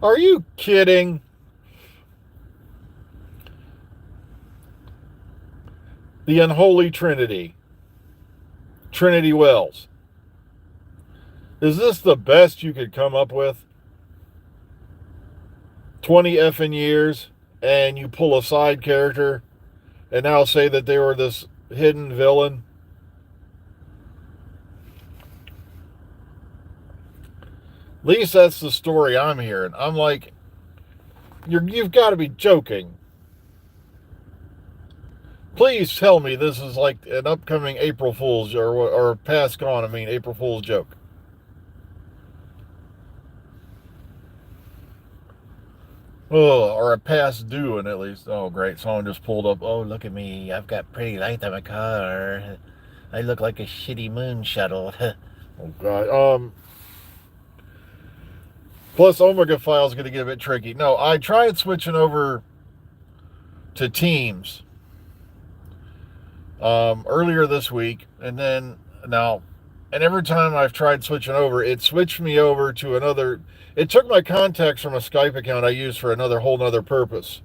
Are you kidding? The Unholy Trinity. Trinity Wells. Is this the best you could come up with? 20 effing years, and you pull a side character and now say that they were this hidden villain? At least that's the story I'm hearing. I'm like, you've got to be joking. Please tell me this is like an upcoming April Fool's or past gone, I mean, April Fool's joke. Oh, or a past due, and at least. Oh, great. Someone just pulled up. Oh, look at me. I've got pretty lights on my car. I look like a shitty moon shuttle. Oh, God. Plus, Omega File is going to get a bit tricky. No, I tried switching over to Teams earlier this week, and then now, and every time I've tried switching over, it switched me over to another. It took my contacts from a Skype account I use for another whole nother purpose.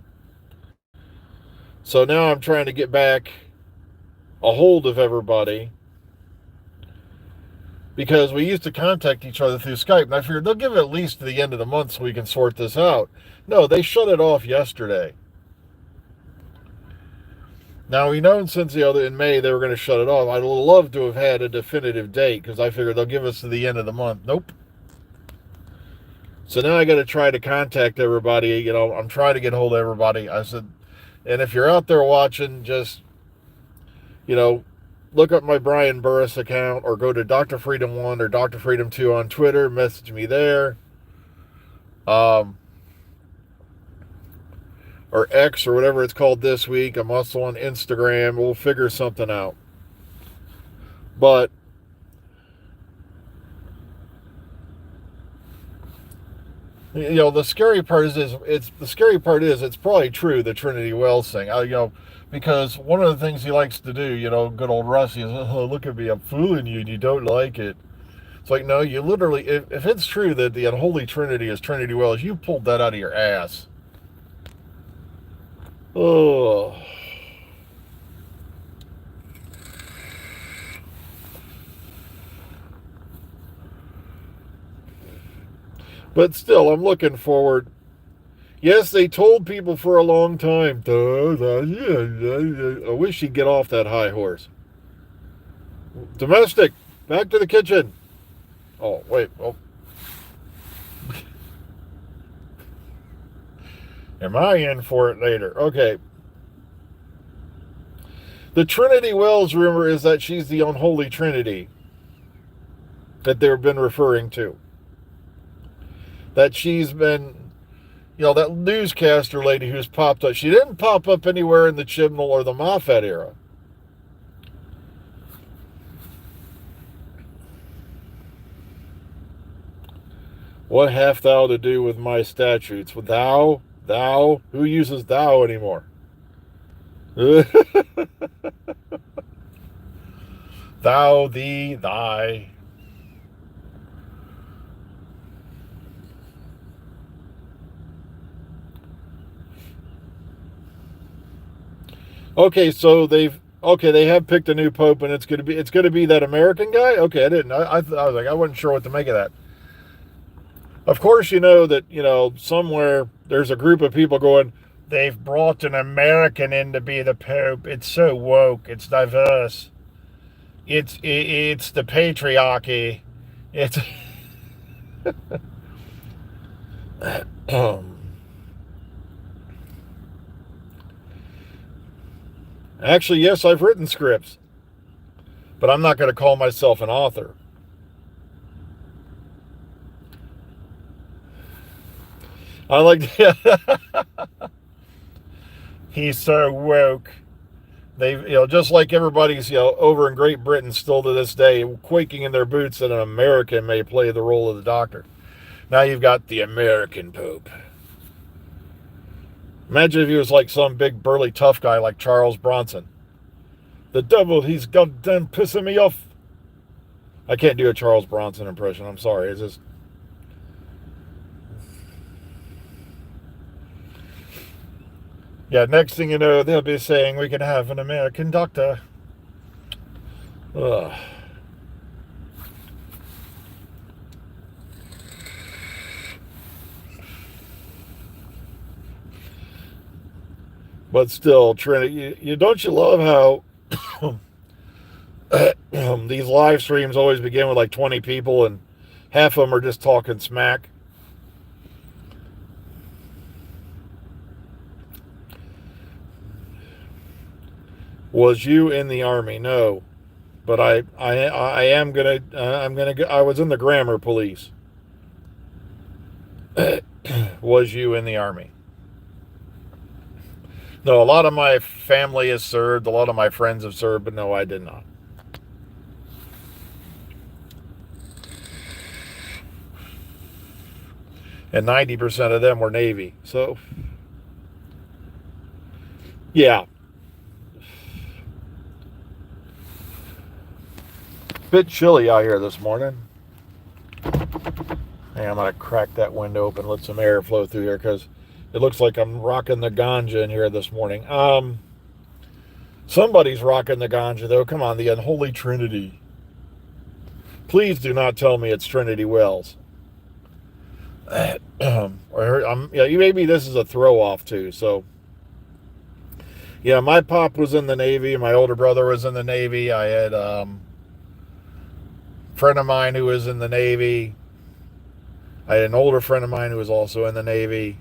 So now I'm trying to get back a hold of everybody because we used to contact each other through Skype, and I figured they'll give it at least to the end of the month so we can sort this out. No, they shut it off yesterday. Now we know since the other in May they were going to shut it off. I'd love to have had a definitive date because I figured they'll give us to the end of the month. Nope. So now I got to try to contact everybody. I'm trying to get hold of everybody. I said, and if you're out there watching, just you know, look up my Brian Burris account or go to Dr. Freedom 1 or Dr. Freedom 2 on Twitter. Message me there. Um, or X or whatever it's called this week. I'm also on Instagram. We'll figure something out. But the scary part is it's probably true, the Trinity Wells thing. Because one of the things he likes to do, good old Rusty is, oh, look at me, I'm fooling you and you don't like it. It's like, no, you literally, if it's true that the Unholy Trinity is Trinity Wells, you pulled that out of your ass. Oh. But still, I'm looking forward. Yes, they told people for a long time. I wish he'd get off that high horse. Domestic, back to the kitchen. Oh, wait. Oh. Am I in for it later? Okay. The Trinity Wells rumor is that she's the unholy Trinity that they've been referring to. That she's been, that newscaster lady who's popped up. She didn't pop up anywhere in the Chibnall or the Moffat era. What hast thou to do with my statutes? Thou? Who uses thou anymore? Thou, thee, thy. Okay, so they have picked a new pope, and it's gonna be that American guy. Okay, I didn't. I was like, I wasn't sure what to make of that. Of course, you know that somewhere there's a group of people going, they've brought an American in to be the pope. It's so woke. It's diverse. It's the patriarchy. It's actually, yes, I've written scripts, but I'm not going to call myself an author. I like he's so woke. They, just like everybody's, over in Great Britain still to this day, quaking in their boots that an American may play the role of the Doctor. Now you've got the American Pope. Imagine if he was like some big burly tough guy like Charles Bronson. The devil, he's goddamn pissing me off. I can't do a Charles Bronson impression. I'm sorry. It's just. Yeah, next thing you know, they'll be saying we can have an American doctor. Ugh. But still, Trinity, you don't you love how these live streams always begin with like 20 people and half of them are just talking smack? Was you in the army? No, but I am gonna I was in the grammar police. Was you in the army? No, a lot of my family has served, a lot of my friends have served, but no, I did not. And 90% of them were Navy. So, yeah, bit chilly out here this morning. Hey, I'm going to crack that window open, let some air flow through here because it looks like I'm rocking the ganja in here this morning. Somebody's rocking the ganja, though. Come on, the Unholy Trinity. Please do not tell me it's Trinity Wells. Yeah, maybe this is a throw off, too. So, yeah, my pop was in the Navy. My older brother was in the Navy. I had a friend of mine who was in the Navy. I had an older friend of mine who was also in the Navy.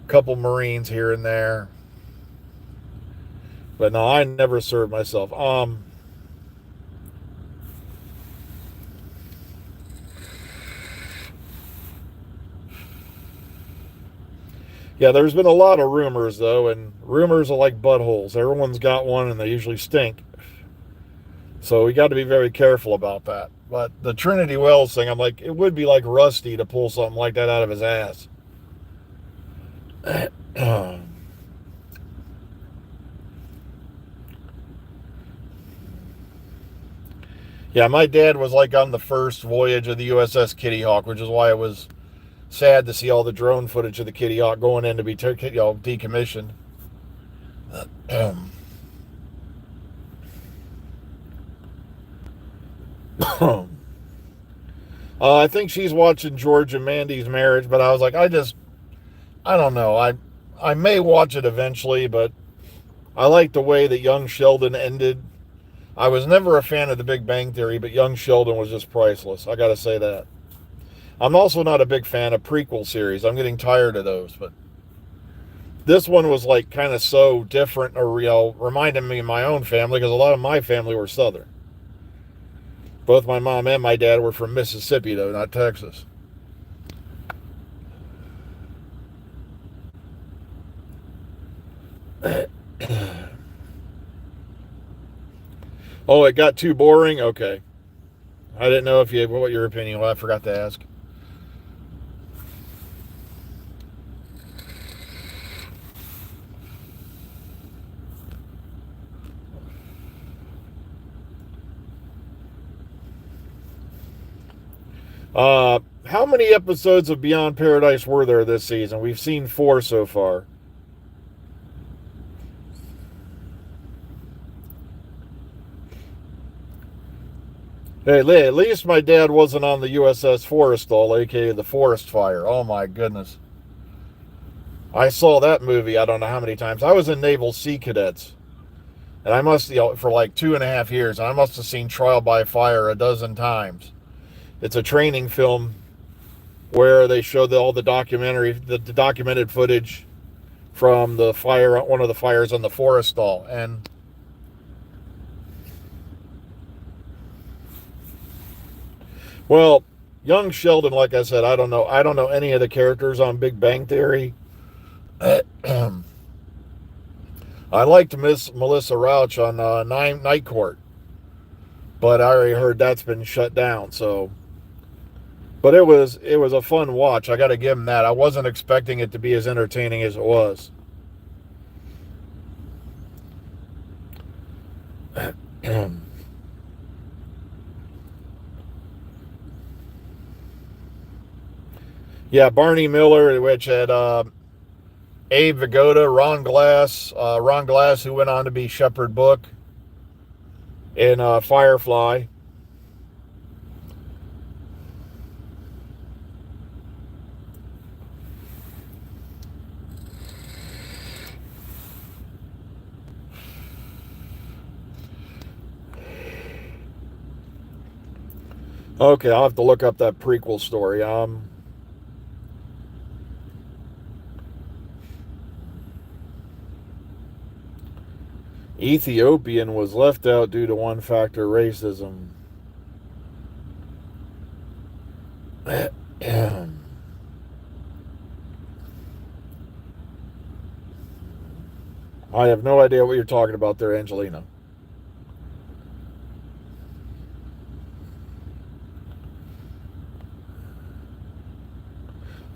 A couple Marines here and there. But no, I never served myself. Yeah, there's been a lot of rumors, though, and rumors are like buttholes. Everyone's got one, and they usually stink. So we got to be very careful about that. But the Trinity Wells thing, I'm like, it would be like Rusty to pull something like that out of his ass. Yeah, my dad was like on the first voyage of the USS Kitty Hawk, which is why it was sad to see all the drone footage of the Kitty Hawk going in to be decommissioned. I think she's watching George and Mandy's marriage, but I was like, I don't know. I may watch it eventually, but I like the way that young Sheldon ended. I was never a fan of The Big Bang Theory, but young Sheldon was just priceless. I got to say that. I'm also not a big fan of prequel series. I'm getting tired of those, but this one was like kind of so different, or reminded me of my own family because a lot of my family were Southern. Both my mom and my dad were from Mississippi, though, not Texas. Oh, it got too boring? Okay. I didn't know if you what your opinion was. I forgot to ask. How many episodes of Beyond Paradise were there this season? We've seen 4 so far. Hey, at least my dad wasn't on the USS Forrestal, aka the Forest Fire. Oh my goodness. I saw that movie I don't know how many times. I was in Naval Sea Cadets. And I must, for like 2.5 years, and I must have seen Trial by Fire a dozen times. It's a training film where they show all the the documented footage from the fire, one of the fires on the Forrestal. And well, young Sheldon, like I said, I don't know. I don't know any of the characters on Big Bang Theory. I liked Miss Melissa Rauch on Night Court, but I already heard that's been shut down. So, but it was a fun watch. I got to give him that. I wasn't expecting it to be as entertaining as it was. Yeah, Barney Miller, which had Abe Vigoda, Ron Glass, who went on to be Shepard Book in Firefly. Okay, I'll have to look up that prequel story. Ethiopian was left out due to one factor: racism. I have no idea what you're talking about there, Angelina.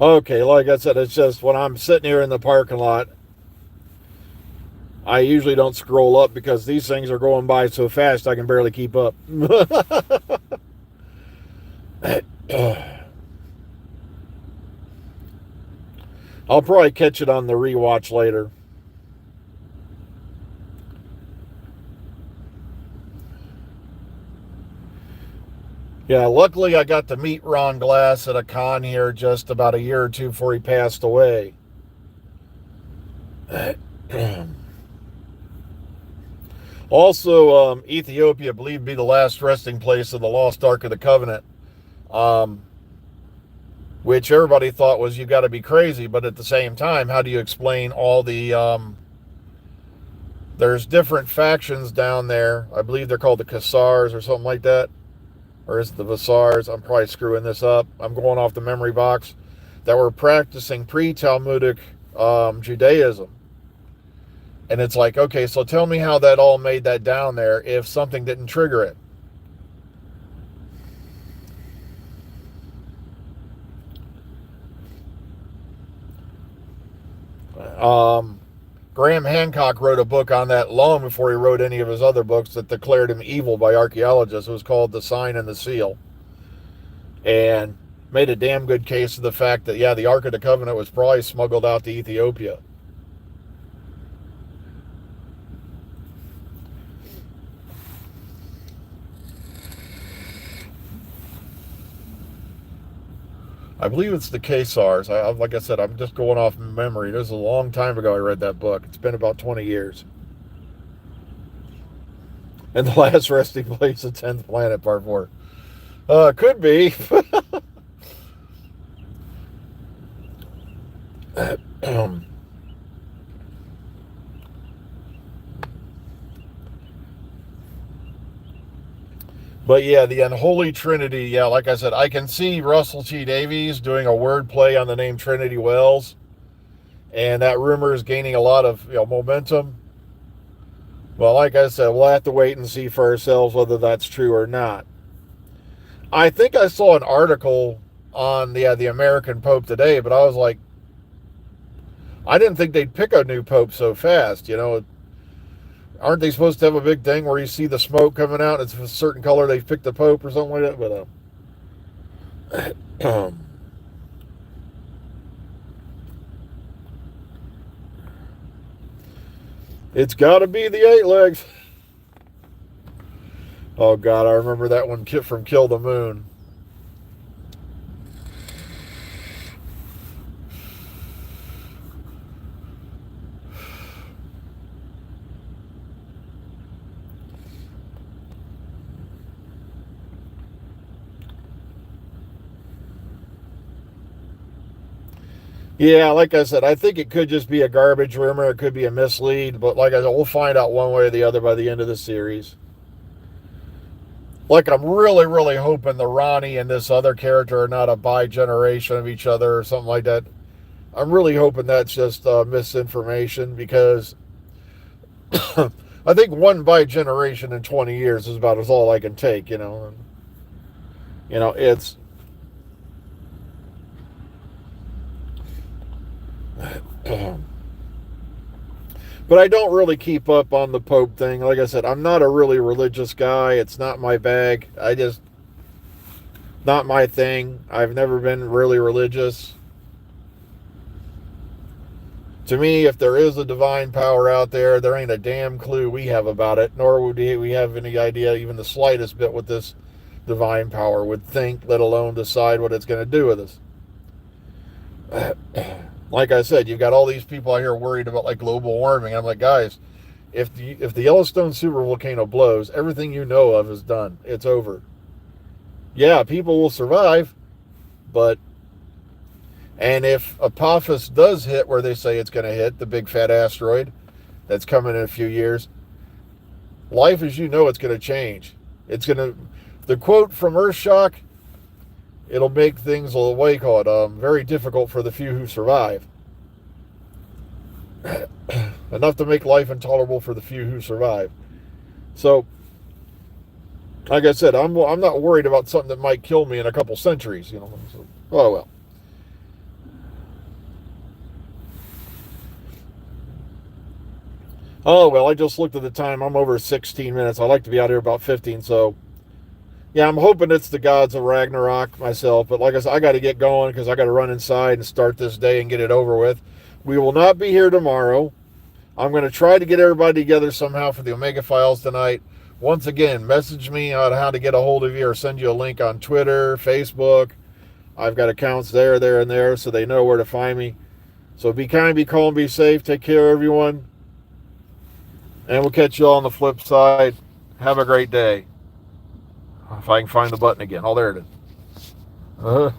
Okay, like I said, it's just when I'm sitting here in the parking lot, I usually don't scroll up because these things are going by so fast I can barely keep up. I'll probably catch it on the rewatch later. Yeah, luckily I got to meet Ron Glass at a con here just about a year or two before he passed away. Also, Ethiopia believed to be the last resting place of the lost Ark of the Covenant, um, which everybody thought was you got to be crazy. But at the same time, how do you explain all the? There's different factions down there. I believe they're called the Khazars or something like that, or is it the Vasars? I'm probably screwing this up. I'm going off the memory box. That were practicing pre-Talmudic Judaism. And it's like, okay, so tell me how that all made that down there if something didn't trigger it. Graham Hancock wrote a book on that long before he wrote any of his other books that declared him evil by archaeologists. It was called The Sign and the Seal. And made a damn good case of the fact that, yeah, the Ark of the Covenant was probably smuggled out to Ethiopia. I believe it's the Khazars. Like I said, I'm just going off memory. This was a long time ago I read that book. It's been about 20 years. And the last resting place, the 10th planet, part 4. Could be. But yeah, the Unholy Trinity, yeah, like I said, I can see Russell T Davies doing a word play on the name Trinity Wells. And that rumor is gaining a lot of momentum. Well, like I said, we'll have to wait and see for ourselves whether that's true or not. I think I saw an article on the American Pope today, but I was like, I didn't think they'd pick a new Pope so fast. Aren't they supposed to have a big thing where you see the smoke coming out? It's a certain color. They've picked the Pope or something like that. But it's got to be the 8 legs. Oh God, I remember that one from Kill the Moon. Yeah, like I said, I think it could just be a garbage rumor. It could be a mislead, but like I said, we'll find out one way or the other by the end of the series. Like, I'm really, really hoping the Ronnie and this other character are not a bi-generation of each other or something like that. I'm really hoping that's just misinformation because I think one bi-generation in 20 years is about as all I can take, it's... But I don't really keep up on the Pope thing. Like I said, I'm not a really religious guy. It's not my bag. Not my thing. I've never been really religious. To me, if there is a divine power out there, there ain't a damn clue we have about it, nor would we have any idea, even the slightest bit, what this divine power would think, let alone decide what it's going to do with us. Like I said, you've got all these people out here worried about like global warming. I'm like, guys, if the Yellowstone supervolcano blows, everything you know of is done. It's over. Yeah, people will survive, but and if Apophis does hit where they say it's going to hit, the big fat asteroid that's coming in a few years, life as you know it's going to change. It's going to, the quote from Earthshock, it'll make things, what do you call it, very difficult for the few who survive. Enough to make life intolerable for the few who survive. So, like I said, I'm not worried about something that might kill me in a couple centuries. You know, so, oh well. Oh well, I just looked at the time. I'm over 16 minutes. I like to be out here about 15. So, yeah, I'm hoping it's the gods of Ragnarok myself. But like I said, I got to get going because I got to run inside and start this day and get it over with. We will not be here tomorrow. I'm going to try to get everybody together somehow for the Omega Files tonight. Once again, message me on how to get a hold of you or send you a link on Twitter, Facebook. I've got accounts there, and there, so they know where to find me. So be kind, be calm, be safe. Take care, everyone. And we'll catch you all on the flip side. Have a great day. If I can find the button again. Oh, there it is.